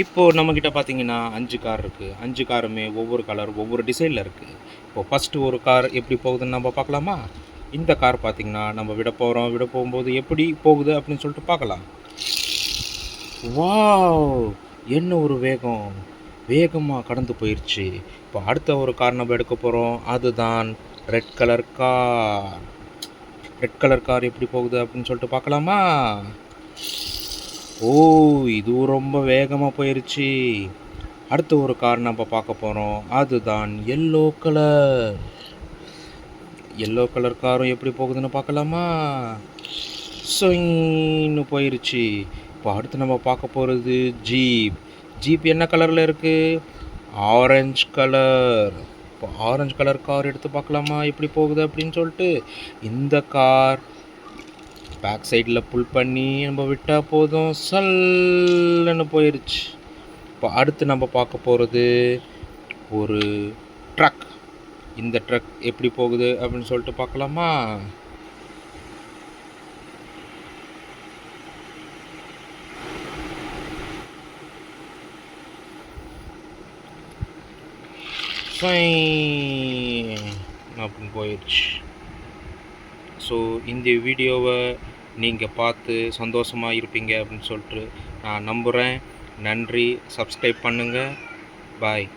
இப்போது நம்மக்கிட்ட பார்த்தீங்கன்னா 5 கார் இருக்குது. 5 காருமே ஒவ்வொரு கலர், ஒவ்வொரு டிசைனில் இருக்குது. இப்போது ஃபஸ்ட்டு ஒரு கார் எப்படி போகுதுன்னு நம்ம பார்க்கலாமா? இந்த கார் பார்த்தீங்கன்னா, நம்ம விட போகிறோம். விட போகும்போது எப்படி போகுது அப்படின்னு சொல்லிட்டு பார்க்கலாம். வாவ்! என்ன ஒரு வேகம்! வேகமாக கடந்து போயிருச்சு. இப்போ அடுத்த ஒரு கார் நம்ம எடுக்க போகிறோம். அதுதான் red colour car. Red colour car எப்படி போகுது அப்படின்னு சொல்லிட்டு பார்க்கலாமா? ஓ! இதுவும் ரொம்ப வேகமாக போயிருச்சு. அடுத்த ஒரு கார் நம்ம பார்க்க போகிறோம். அதுதான் எல்லோ கலர். எல்லோ கலர் காரும் எப்படி போகுதுன்னு பார்க்கலாமா? சொயின்னு போயிருச்சு. இப்போ அடுத்து நம்ம பார்க்க போகிறது ஜீப். ஜீப் என்ன கலரில் இருக்குது? Orange colour. இப்போ ஆரஞ்சு கலர் கார் எடுத்து பார்க்கலாமா எப்படி போகுது அப்படின்னு சொல்லிட்டு. இந்த கார் பேக் சைடில் புல் பண்ணி நம்ம விட்டால் போதும், சல்லுன்னு போயிடுச்சு. இப்போ அடுத்து நம்ம பார்க்க போகிறது ஒரு ட்ரக். இந்த ட்ரக் எப்படி போகுது அப்படின்னு சொல்லிட்டு பார்க்கலாமா? அப்படின்னு போயிடுச்சு. ஸோ இந்த வீடியோவை நீங்கள் பார்த்து சந்தோஷமாக இருப்பீங்க அப்படின்னு சொல்லிட்டு நான் நம்புகிறேன். நன்றி. சப்ஸ்கிரைப் பண்ணுங்கள். பாய்.